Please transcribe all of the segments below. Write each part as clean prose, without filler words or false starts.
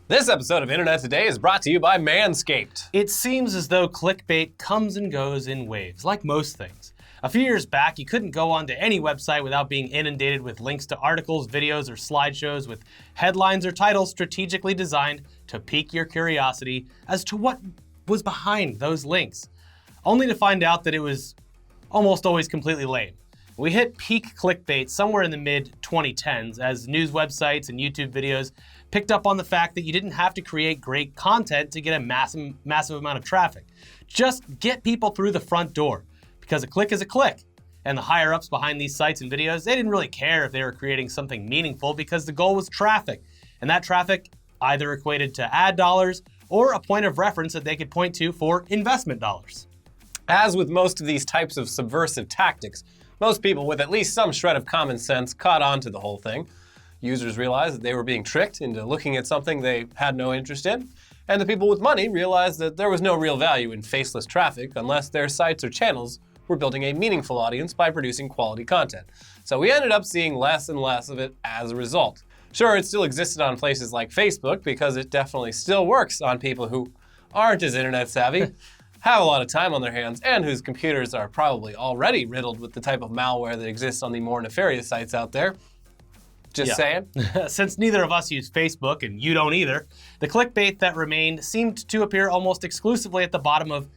This episode of Internet Today is brought to you by Manscaped. It seems as though clickbait comes and goes in waves, like most things. A few years back, you couldn't go onto any website without being inundated with links to articles, videos, or slideshows with headlines or titles strategically designed to pique your curiosity as to what was behind those links, only to find out that it was almost always completely lame. We hit peak clickbait somewhere in the mid-2010s as news websites and YouTube videos picked up on the fact that you didn't have to create great content to get a massive amount of traffic. Just get people through the front door, because a click is a click. And the higher-ups behind these sites and videos, they didn't really care if they were creating something meaningful because the goal was traffic. And that traffic either equated to ad dollars or a point of reference that they could point to for investment dollars. As with most of these types of subversive tactics, most people with at least some shred of common sense caught on to the whole thing. Users realized that they were being tricked into looking at something they had no interest in, and the people with money realized that there was no real value in faceless traffic unless their sites or channels were building a meaningful audience by producing quality content. So we ended up seeing less and less of it as a result. Sure, it still existed on places like Facebook because it definitely still works on people who aren't as internet savvy, have a lot of time on their hands, and whose computers are probably already riddled with the type of malware that exists on the more nefarious sites out there. Just saying. Since neither of us use Facebook, and you don't either, the clickbait that remained seemed to appear almost exclusively at the bottom of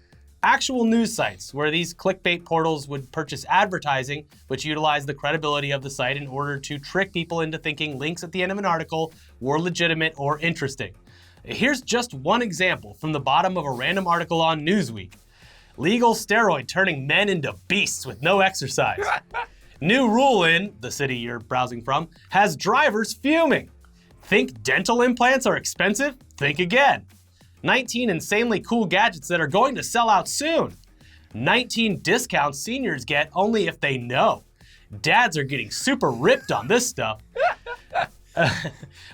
actual news sites, where these clickbait portals would purchase advertising, which utilized the credibility of the site in order to trick people into thinking links at the end of an article were legitimate or interesting. Here's just one example from the bottom of a random article on Newsweek. Legal steroid turning men into beasts with no exercise. New rule in the city you're browsing from has drivers fuming. Think dental implants are expensive? Think again. 19 insanely cool gadgets that are going to sell out soon. 19 discounts seniors get only if they know. Dads are getting super ripped on this stuff.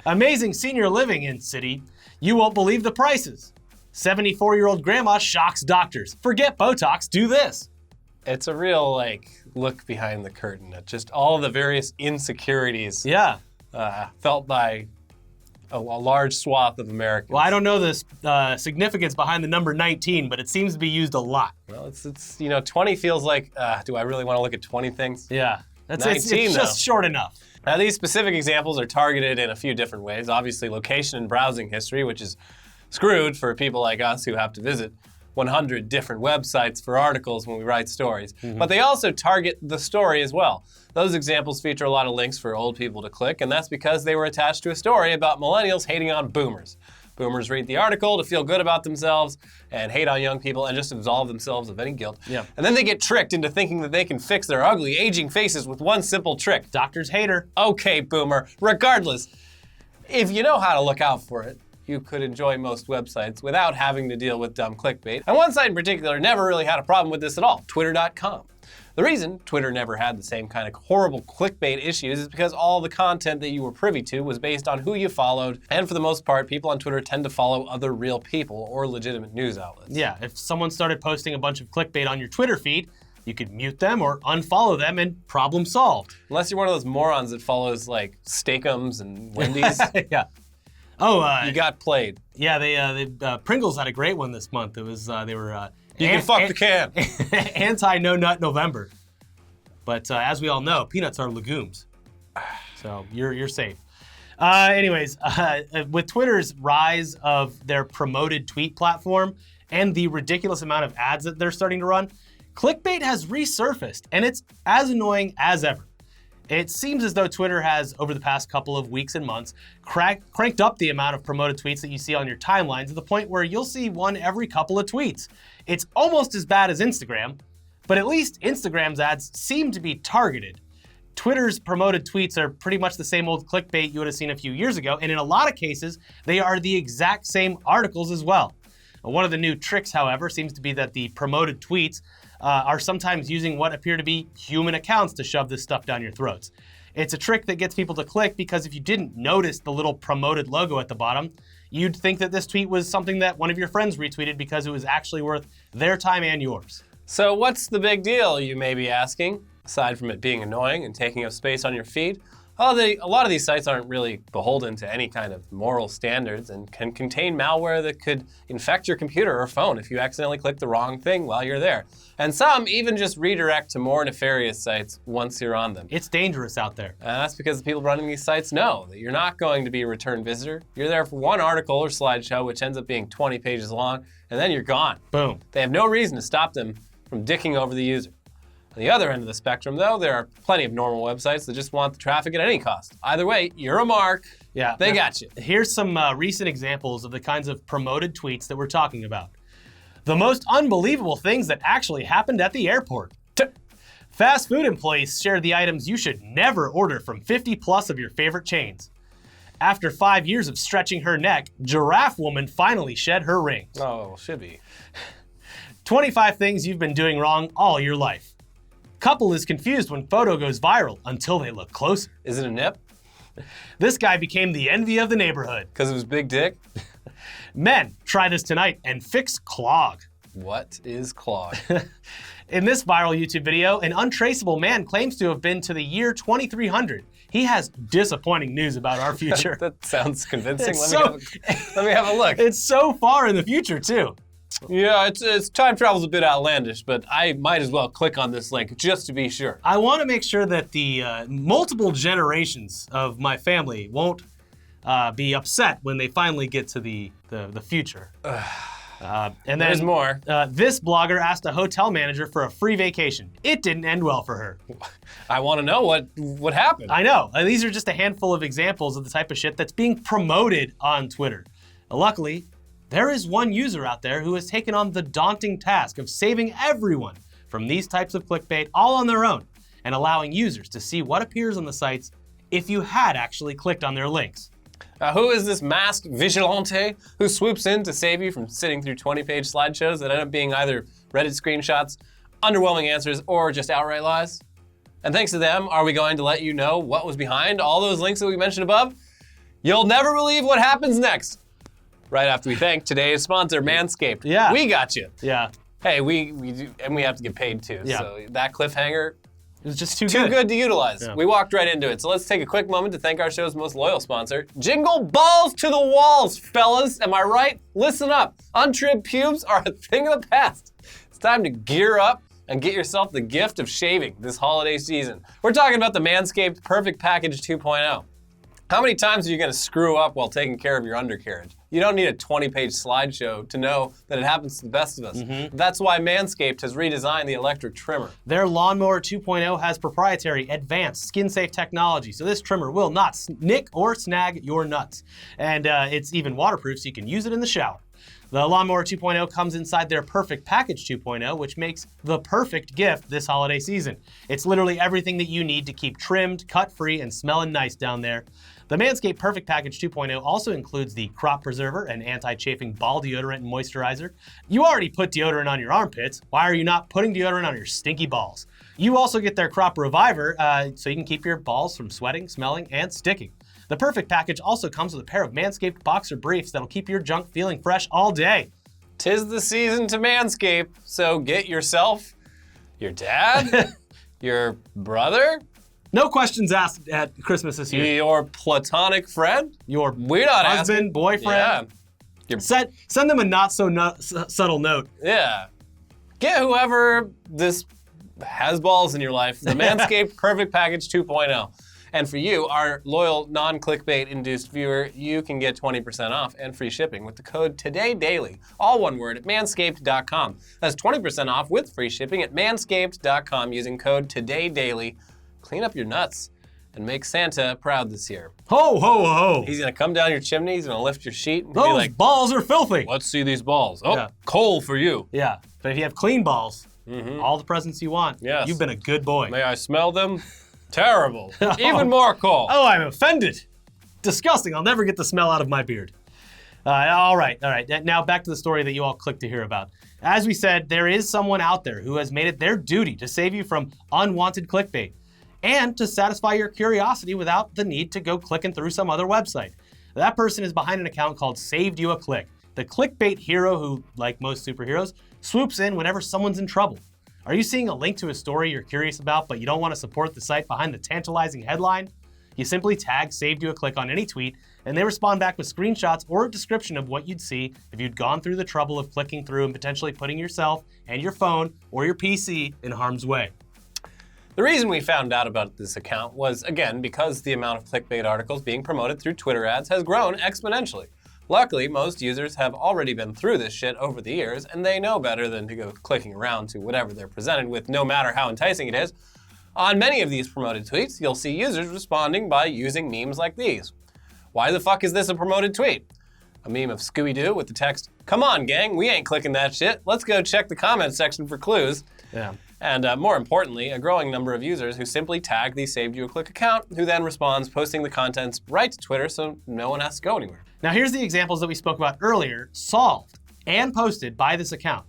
Amazing senior living in city. You won't believe the prices. 74-year-old grandma shocks doctors. Forget Botox, do this. It's a real, look behind the curtain at just all the various insecurities felt by a large swath of Americans. Well, I don't know the significance behind the number 19, but it seems to be used a lot. Well, it's 20 feels like, do I really want to look at 20 things? Yeah. 19, it's just short enough. Now, these specific examples are targeted in a few different ways. Obviously, location and browsing history, which is screwed for people like us who have to visit 100 different websites for articles when we write stories. Mm-hmm. But they also target the story as well. Those examples feature a lot of links for old people to click, and that's because they were attached to a story about millennials hating on boomers. Boomers read the article to feel good about themselves and hate on young people and just absolve themselves of any guilt. Yeah. And then they get tricked into thinking that they can fix their ugly, aging faces with one simple trick. Doctor's hater. Okay, boomer. Regardless, if you know how to look out for it, you could enjoy most websites without having to deal with dumb clickbait. And one site in particular never really had a problem with this at all, Twitter.com. The reason Twitter never had the same kind of horrible clickbait issues is because all the content that you were privy to was based on who you followed, and for the most part, people on Twitter tend to follow other real people or legitimate news outlets. Yeah, if someone started posting a bunch of clickbait on your Twitter feed, you could mute them or unfollow them and problem solved. Unless you're one of those morons that follows Steakums and Wendy's. Yeah. Oh, you got played. Yeah, they Pringles had a great one this month. It was they were you can fuck the can. Anti No Nut November. But as we all know, peanuts are legumes, so you're safe. Anyways, with Twitter's rise of their promoted tweet platform and the ridiculous amount of ads that they're starting to run, clickbait has resurfaced, and it's as annoying as ever. It seems as though Twitter has, over the past couple of weeks and months, cranked up the amount of promoted tweets that you see on your timeline to the point where you'll see one every couple of tweets. It's almost as bad as Instagram, but at least Instagram's ads seem to be targeted. Twitter's promoted tweets are pretty much the same old clickbait you would have seen a few years ago, and in a lot of cases, they are the exact same articles as well. One of the new tricks, however, seems to be that the promoted tweets are sometimes using what appear to be human accounts to shove this stuff down your throats. It's a trick that gets people to click because if you didn't notice the little promoted logo at the bottom, you'd think that this tweet was something that one of your friends retweeted because it was actually worth their time and yours. So what's the big deal, you may be asking? Aside from it being annoying and taking up space on your feed, A lot of these sites aren't really beholden to any kind of moral standards and can contain malware that could infect your computer or phone if you accidentally click the wrong thing while you're there. And some even just redirect to more nefarious sites once you're on them. It's dangerous out there. And that's because the people running these sites know that you're not going to be a return visitor. You're there for one article or slideshow, which ends up being 20 pages long, and then you're gone. Boom. They have no reason to stop them from dicking over the user. On the other end of the spectrum, though, there are plenty of normal websites that just want the traffic at any cost. Either way, you're a mark. Yeah. They got you. Here's some recent examples of the kinds of promoted tweets that we're talking about. The most unbelievable things that actually happened at the airport. Fast food employees shared the items you should never order from 50 plus of your favorite chains. After 5 years of stretching her neck, giraffe woman finally shed her ring. Oh, should be. 25 things you've been doing wrong all your life. Couple is confused when photo goes viral until they look closer. Is it a nip? This guy became the envy of the neighborhood. Because of his big dick? Men, try this tonight and fix clog. What is clog? In this viral YouTube video, an untraceable man claims to have been to the year 2300. He has disappointing news about our future. That sounds convincing. It's Let me have a look. It's so far in the future, too. Yeah, it's time travel's a bit outlandish, but I might as well click on this link just to be sure. I want to make sure that the multiple generations of my family won't be upset when they finally get to the future. And then There's more. This blogger asked a hotel manager for a free vacation. It didn't end well for her. I want to know what happened. I know. These are just a handful of examples of the type of shit that's being promoted on Twitter. Luckily, there is one user out there who has taken on the daunting task of saving everyone from these types of clickbait all on their own and allowing users to see what appears on the sites if you had actually clicked on their links. Who is this masked vigilante who swoops in to save you from sitting through 20-page slideshows that end up being either Reddit screenshots, underwhelming answers, or just outright lies? And thanks to them, are we going to let you know what was behind all those links that we mentioned above? You'll never believe what happens next. Right after we thank today's sponsor, Manscaped. Yeah. We got you. Yeah, Hey, we do, and we have to get paid too. Yeah. So that cliffhanger, it was just too too good. good to utilize. Yeah. We walked right into it. So let's take a quick moment to thank our show's most loyal sponsor, Jingle Balls to the Walls, fellas. Am I right? Listen up. Untrimmed pubes are a thing of the past. It's time to gear up and get yourself the gift of shaving this holiday season. We're talking about the Manscaped Perfect Package 2.0. How many times are you going to screw up while taking care of your undercarriage? You don't need a 20-page slideshow to know that it happens to the best of us. Mm-hmm. That's why Manscaped has redesigned the electric trimmer. Their Lawnmower 2.0 has proprietary, advanced, skin-safe technology, so this trimmer will not nick or snag your nuts. And it's even waterproof, so you can use it in the shower. The Lawnmower 2.0 comes inside their Perfect Package 2.0, which makes the perfect gift this holiday season. It's literally everything that you need to keep trimmed, cut-free, and smelling nice down there. The Manscaped Perfect Package 2.0 also includes the Crop Preserver, an anti-chafing ball deodorant and moisturizer. You already put deodorant on your armpits. Why are you not putting deodorant on your stinky balls? You also get their Crop Reviver, so you can keep your balls from sweating, smelling, and sticking. The Perfect Package also comes with a pair of Manscaped boxer briefs that'll keep your junk feeling fresh all day. 'Tis the season to Manscape, so get yourself, your dad, your brother, No questions asked at Christmas this year. your platonic friend. Your We're not husband, asking. boyfriend. Yeah. Send them a not so subtle note. Yeah. Get whoever this has balls in your life, the Manscaped Perfect Package 2.0. And for you, our loyal non-clickbait induced viewer, you can get 20% off and free shipping with the code TODAYDAILY, all one word, at manscaped.com. That's 20% off with free shipping at manscaped.com using code TODAYDAILY. Clean up your nuts and make Santa proud this year. Ho, ho, ho. He's gonna come down your chimney, he's gonna lift your sheet and be Those like, balls are filthy. let's see these balls. Oh, Yeah. coal for you. Yeah, but if you have clean balls, all the presents you want, Yes. you've been a good boy. May I smell them? Terrible. Even more coal. Oh, I'm offended. Disgusting. I'll never get the smell out of my beard. All right. Now back to the story that you all clicked to hear about. As we said, there is someone out there who has made it their duty to save you from unwanted clickbait and to satisfy your curiosity without the need to go clicking through some other website. That person is behind an account called Saved You a Click, the clickbait hero who, like most superheroes, swoops in whenever someone's in trouble. Are you seeing a link to a story you're curious about, but you don't want to support the site behind the tantalizing headline? You simply tag Saved You a Click on any tweet, and they respond back with screenshots or a description of what you'd see if you'd gone through the trouble of clicking through and potentially putting yourself and your phone or your PC in harm's way. The reason we found out about this account was, again, because the amount of clickbait articles being promoted through Twitter ads has grown exponentially. Luckily, most users have already been through this shit over the years, and they know better than to go clicking around to whatever they're presented with, no matter how enticing it is. On many of these promoted tweets, you'll see users responding by using memes like these. Why the fuck is this a promoted tweet? A meme of Scooby-Doo with the text, "Come on, gang, we ain't clicking that shit. Let's go check the comment section for clues." Yeah. And more importantly, a growing number of users who simply tag the Saved You a Click account, who then responds posting the contents right to Twitter so no one has to go anywhere. Now here's the examples that we spoke about earlier, solved and posted by this account.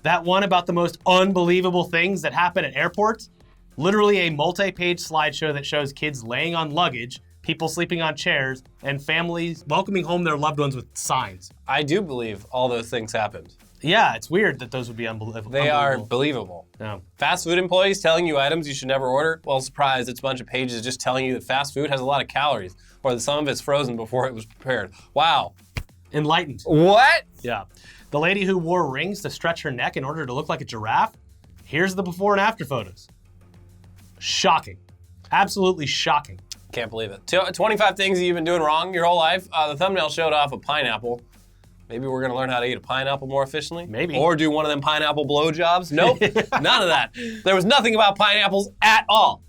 That one about the most unbelievable things that happen at airports, literally a multi-page slideshow that shows kids laying on luggage, people sleeping on chairs, and families welcoming home their loved ones with signs. I do believe all those things happened. Yeah, it's weird that those would be unbelievable. They are believable. No. Fast food employees telling you items you should never order. Well, surprise, it's a bunch of pages just telling you that fast food has a lot of calories, or that some of it's frozen before it was prepared. Wow. Enlightened. What? Yeah. The lady who wore rings to stretch her neck in order to look like a giraffe, here's the before and after photos. Shocking. Absolutely shocking. Can't believe it. 25 things you've been doing wrong your whole life. The thumbnail showed off a pineapple. Maybe we're gonna learn how to eat a pineapple more efficiently? Maybe. Or do one of them pineapple blowjobs? Nope, none of that. There was nothing about pineapples at all.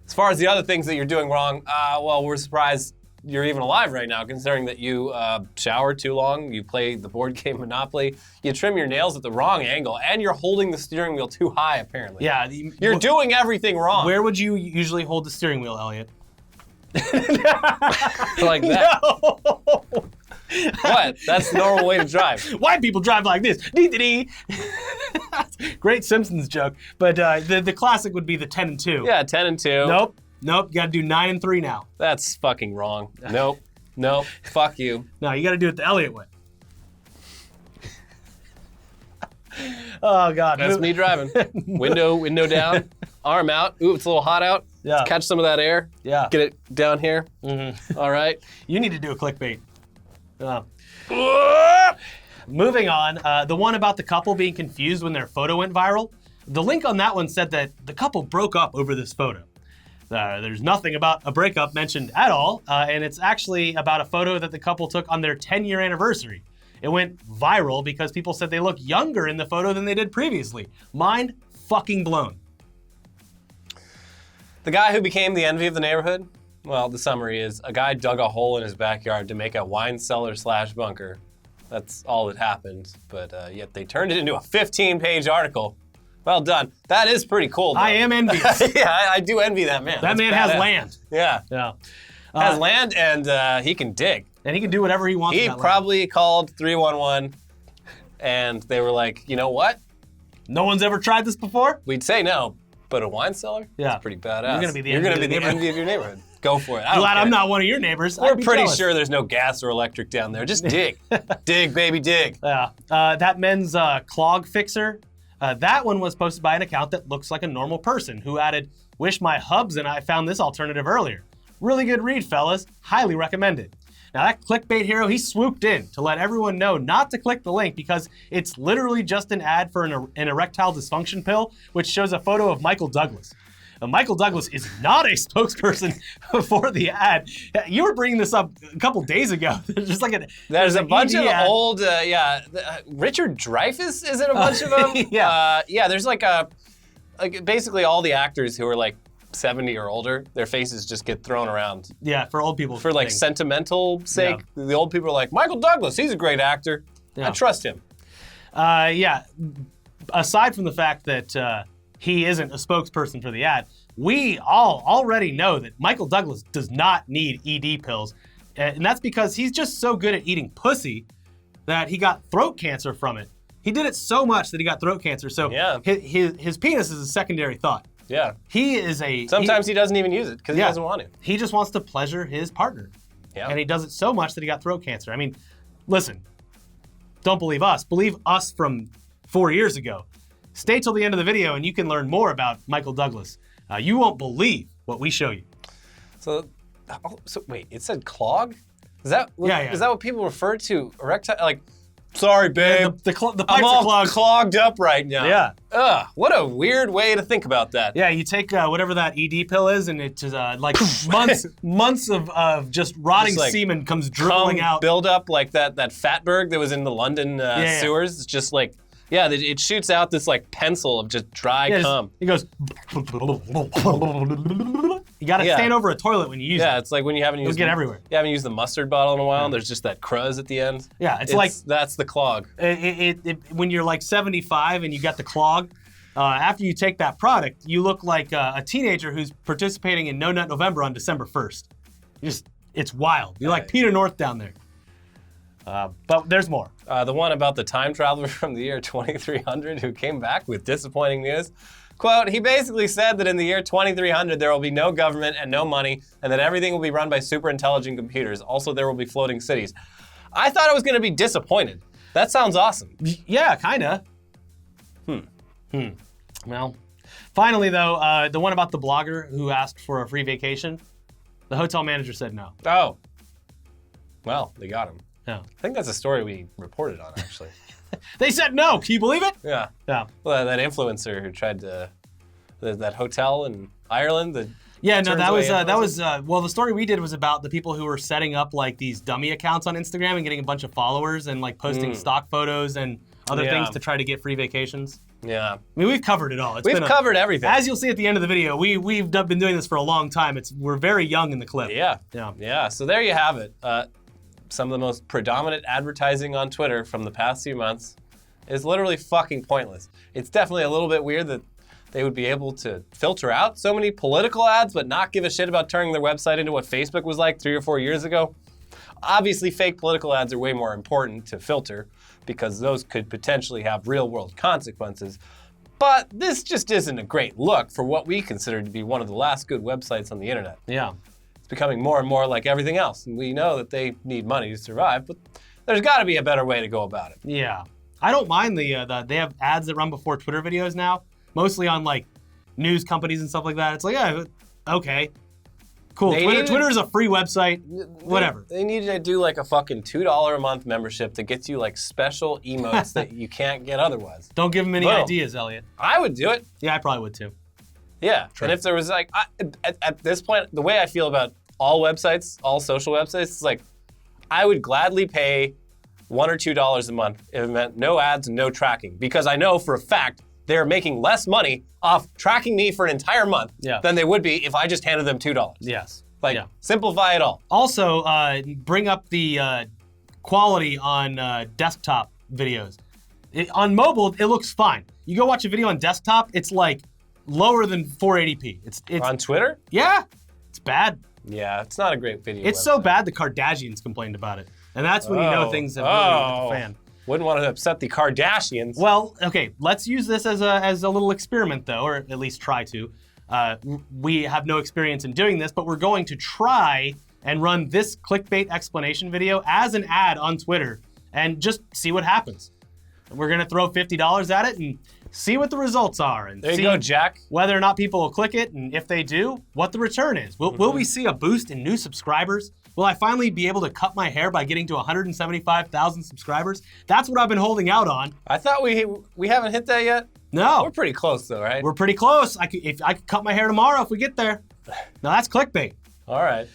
As far as the other things that you're doing wrong, well, we're surprised you're even alive right now, considering that you shower too long, you play the board game Monopoly, you trim your nails at the wrong angle, and you're holding the steering wheel too high, apparently. Yeah. You're doing everything wrong. Where would you usually hold the steering wheel, Elliot? Like that. No. What? That's the normal way to drive. White people drive like this. Dee-dee-dee. Great Simpsons joke. But the classic would be the 10 and 2. Yeah, 10 and 2. Nope. You gotta do 9 and 3 now. That's fucking wrong. Nope. Fuck you. No, you gotta do it the Elliot way. Oh, God. That's me driving. Window down, arm out. Ooh, it's a little hot out. Yeah. Let's catch some of that air. Yeah. Get it down here. Mm-hmm. All right. You need to do a clickbait. Moving on, the one about the couple being confused when their photo went viral. The link on that one said that the couple broke up over this photo. There's nothing about a breakup mentioned at all, and it's actually about a photo that the couple took on their 10-year anniversary. It went viral because people said they look younger in the photo than they did previously. Mind fucking blown. The guy who became the envy of the neighborhood? Well, the summary is a guy dug a hole in his backyard to make a wine cellar / bunker. That's all that happened, but yet they turned it into a 15-page article. Well done. That is pretty cool, though. I am envious. Yeah, I do envy that man. That That's man badass. has land. Yeah. Yeah. Has land, and he can dig. And he can do whatever he wants. He with that land. probably called 311, and they were like, you know what? No one's ever tried this before? We'd say no, but a wine cellar? Yeah. That's pretty badass. You're gonna be the You're envy gonna of be the the neighborhood. envy of your neighborhood. Go for it. I don't Glad care. I'm not one of your neighbors. We're I'd be pretty jealous. sure there's no gas or electric down there. Just dig. Dig, baby, dig. Yeah. That men's clog fixer, that one was posted by an account that looks like a normal person who added, "Wish my hubs and I found this alternative earlier. Really good read, fellas. Highly recommended." Now that clickbait hero, he swooped in to let everyone know not to click the link because it's literally just an ad for an erectile dysfunction pill, which shows a photo of Michael Douglas. Michael Douglas is not a spokesperson for the ad. You were bringing this up a couple days ago. Just like There's a bunch of ad. old, Richard Dreyfuss is in a bunch of them. Yeah. There's like basically all the actors who are like 70 or older, their faces just get thrown around. Yeah, for old people. For like things. sentimental sake, the old people are like, Michael Douglas, he's a great actor. Yeah. I trust him. Yeah. Aside from the fact that he isn't a spokesperson for the ad, we all already know that Michael Douglas does not need ED pills. And that's because he's just so good at eating pussy that he got throat cancer from it. He did it so much that he got throat cancer. So Yeah. his penis is a secondary thought. Yeah. He is a... Sometimes he doesn't even use it because he Yeah. doesn't want to. He just wants to pleasure his partner. Yeah. And he does it so much that he got throat cancer. I mean, listen, don't believe us. Believe us from 4 years ago. Stay till the end of the video and you can learn more about Michael Douglas. You won't believe what we show you. So Oh, so wait, it said clog? Is that what, Yeah. Is that what people refer to erectile? Like, sorry, babe. The pipes I'm are all clogged. clogged up right now. Yeah. Ugh, what a weird way to think about that. Yeah, you take whatever that ED pill is, and it's like months of just rotting Just like semen comes dribbling out. Build up like that Fatberg that was in the London Yeah. sewers. It's just like, yeah, it shoots out this like pencil of just dry Yeah, cum. He goes. You gotta Yeah. stand over a toilet when you use Yeah, it. it's like when you haven't used get everywhere. You haven't used the mustard bottle in a while, and there's just that cruz at the end. Yeah, it's like that's the clog. when you're like 75 and you got the clog. After you take that product, you look like a teenager who's participating in No Nut November on December 1st. It's wild. You're like Peter North down there. But there's more. The one about the time traveler from the year 2300 who came back with disappointing news. Quote, he basically said that in the year 2300 there will be no government and no money, and that everything will be run by super intelligent computers. Also, there will be floating cities. I thought I was going to be disappointed. That sounds awesome. Yeah, kinda. Well, finally though, the one about the blogger who asked for a free vacation, the hotel manager said no. Oh. Well, they got him. No. I think that's a story we reported on, actually. They said no. Can you believe it? Yeah. Yeah. Well, that influencer who tried to, that hotel in Ireland. Yeah, no, turns that away was well, the story we did was about the people who were setting up like these dummy accounts on Instagram and getting a bunch of followers and like posting stock photos and other Yeah. things to try to get free vacations. Yeah. I mean, we've covered it all. It's We've been covered everything. As you'll see at the end of the video, we've been doing this for a long time. We're very young in the clip. Yeah. Yeah. Yeah. So there you have it. Some of the most predominant advertising on Twitter from the past few months is literally fucking pointless. It's definitely a little bit weird that they would be able to filter out so many political ads but not give a shit about turning their website into what Facebook was like 3 or 4 years ago. Obviously, fake political ads are way more important to filter because those could potentially have real-world consequences. But this just isn't a great look for what we consider to be one of the last good websites on the internet. Yeah. It's becoming more and more like everything else. And we know that they need money to survive, but there's got to be a better way to go about it. Yeah. I don't mind they have ads that run before Twitter videos now, mostly on like news companies and stuff like that. It's like, yeah, okay. Cool. Twitter is a free website. Whatever. They need to do like a fucking $2 a month membership that gets you like special emotes that you can't get otherwise. Don't give them any Boom. ideas, Elliot. I would do it. Yeah, I probably would too. Yeah. True. And if there was like, at this point, the way I feel about all websites, all social websites, it's like, I would gladly pay $1 or $2 a month if it meant no ads and no tracking, because I know for a fact they're making less money off tracking me for an entire month than they would be if I just handed them $2. Yes. Like, Yeah. simplify it all. Also, bring up the quality on desktop videos. On mobile, it looks fine. You go watch a video on desktop, it's like lower than 480p. It's On Twitter? yeah, it's bad. Yeah, it's not a great video. It's so bad the Kardashians complained about it, and that's when you know things have really hit the fan. Wouldn't want to upset the Kardashians. Well, okay, let's use this as a little experiment, though, or at least try to. We have no experience in doing this, but we're going to try and run this clickbait explanation video as an ad on Twitter and just see what happens. We're going to throw $50 at it and see what the results are. And There you see go, Jack. whether or not people will click it, and if they do, what the return is. Will we see a boost in new subscribers? Will I finally be able to cut my hair by getting to 175,000 subscribers? That's what I've been holding out on. I thought we haven't hit that yet. No. We're pretty close though, right? We're pretty close. If I could cut my hair tomorrow if we get there. Now that's clickbait. All right.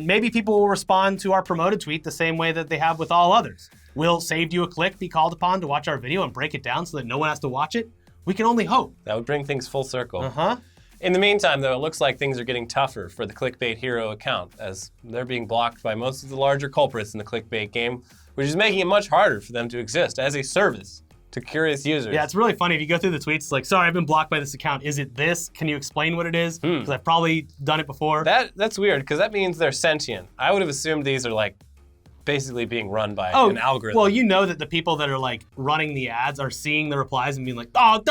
Maybe people will respond to our promoted tweet the same way that they have with all others. Will Saved You a Click be called upon to watch our video and break it down so that no one has to watch it? We can only hope. That would bring things full circle. Uh-huh. In the meantime, though, it looks like things are getting tougher for the Clickbait Hero account, as they're being blocked by most of the larger culprits in the clickbait game, which is making it much harder for them to exist as a service to curious users. Yeah, it's really funny. If you go through the tweets, it's like, sorry, I've been blocked by this account. Is it this? Can you explain what it is? Because I've probably done it before. That's weird, because that means they're sentient. I would have assumed these are like basically being run by an algorithm. Well, you know that the people that are like running the ads are seeing the replies and being like, oh,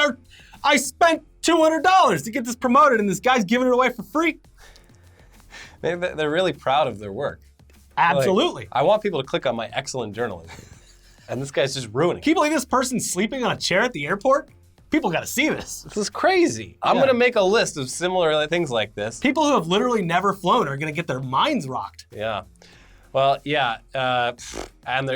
I spent $200 to get this promoted and this guy's giving it away for free. Maybe they're really proud of their work. Absolutely. Like, I want people to click on my excellent journalism. And this guy's just ruining it. Can you believe this person's sleeping on a chair at the airport? people got to see this. This is crazy. I'm Yeah. going to make a list of similar things like this. People who have literally never flown are going to get their minds rocked. Yeah. Well, yeah. And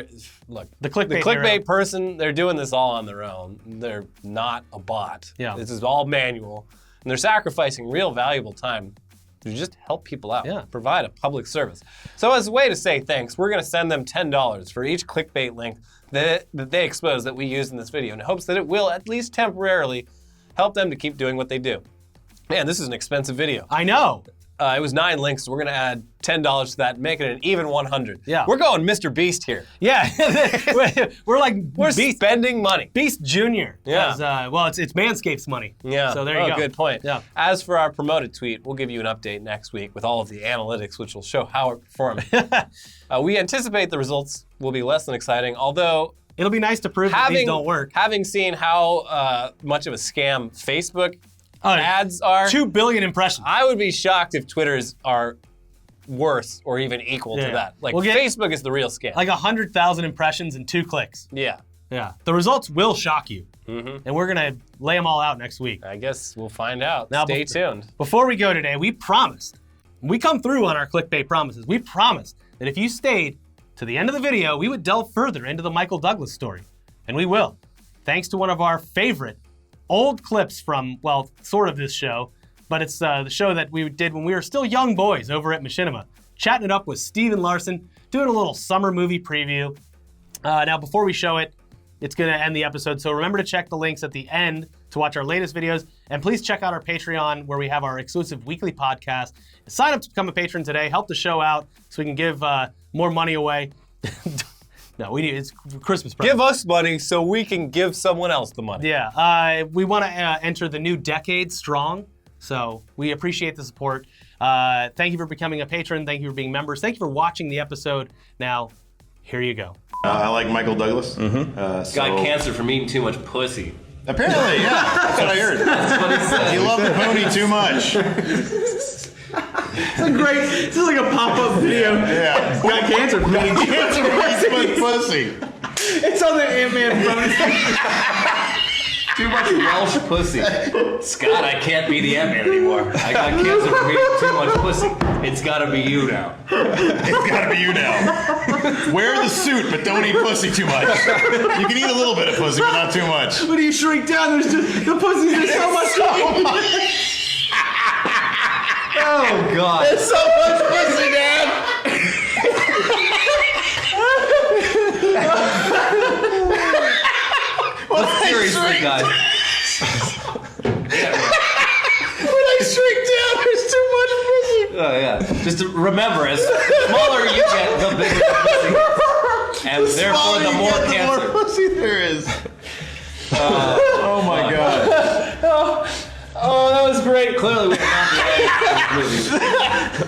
look, The clickbait clickbait person, they're doing this all on their own. They're not a bot. Yeah. This is all manual. And they're sacrificing real valuable time to just help people out, Yeah. provide a public service. So as a way to say thanks, we're going to send them $10 for each clickbait link that they expose that we use in this video in hopes that it will, at least temporarily, help them to keep doing what they do. Man, this is an expensive video. I know. It was 9 links, so we're going to add $10 to that, make it an even 100. Yeah. We're going Mr. Beast here. Yeah. we're like We're Beast, spending money. Beast Junior. Yeah. 'Cause, well, it's Manscaped's money. Yeah. So there you go. Good point. Yeah. As for our promoted tweet, we'll give you an update next week with all of the analytics, which will show how we're performing. We anticipate the results will be less than exciting, although It'll be nice to prove that these don't work. having seen how much of a scam Facebook Oh, ads are, 2 billion impressions. I would be shocked if Twitter's are worse or even equal Yeah. to that. Like We'll get- Facebook is the real scam. Like 100,000 impressions in 2 clicks. Yeah. Yeah. The results will shock you. Mm-hmm. And we're going to lay them all out next week. I guess we'll find out. Now, Stay tuned. Before we go today, we promised, we come through on our clickbait promises, we promised that if you stayed to the end of the video, we would delve further into the Michael Douglas story. And we will. Thanks to one of our favorite old clips from, well, sort of this show, but it's the show that we did when we were still young boys over at Machinima, chatting it up with Steven Larson, doing a little summer movie preview. Now, before we show it, it's going to end the episode, so remember to check the links at the end to watch our latest videos, and please check out our Patreon where we have our exclusive weekly podcast. Sign up to become a patron today, help the show out so we can give more money away. No, it's Christmas present. Give us money so we can give someone else the money. Yeah, we want to enter the new decade strong, so we appreciate the support. Thank you for becoming a patron. Thank you for being members. Thank you for watching the episode. Now, here you go. I like Michael Douglas. Got cancer from eating too much pussy. Apparently, yeah. That's what I heard. That's what he said. He loved the pony too much. It's a great. This is like a pop-up video. Yeah. Got cancer. Cancer with pussy. It's on the Ant-Man phone. Too much Welsh pussy. Scott, I can't be the Ant-Man anymore. I got cancer from eating too much pussy. It's gotta be you now. It's gotta be you now. Wear the suit, but don't eat pussy too much. You can eat a little bit of pussy, but not too much. When you shrink down, there's just the pussy's there's so much. Oh, God. There's so much pussy, Dad. But seriously, guys. When I shrink down, there's too much pussy. Oh, yeah. Just to remember, as smaller you get, the bigger the pussy. And therefore, Smaller the you more get, the cancer. more pussy there is. Oh my God. Oh, that was great. Clearly, we cannot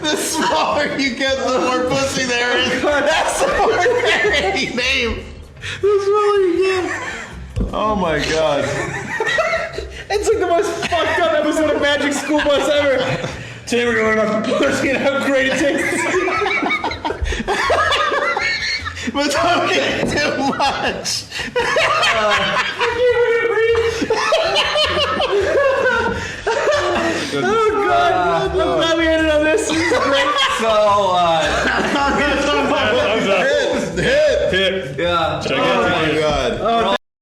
The smaller you get, the more pussy there is. That's the ordinary name. The smaller you get. Oh my God. It's like the most fucked up episode of Magic School Bus ever. Today we're gonna learn about pussy and how great it tastes. But don't eat too much. Oh God! I'm glad we ended on this. This is great. So, Hit. yeah. Oh my God.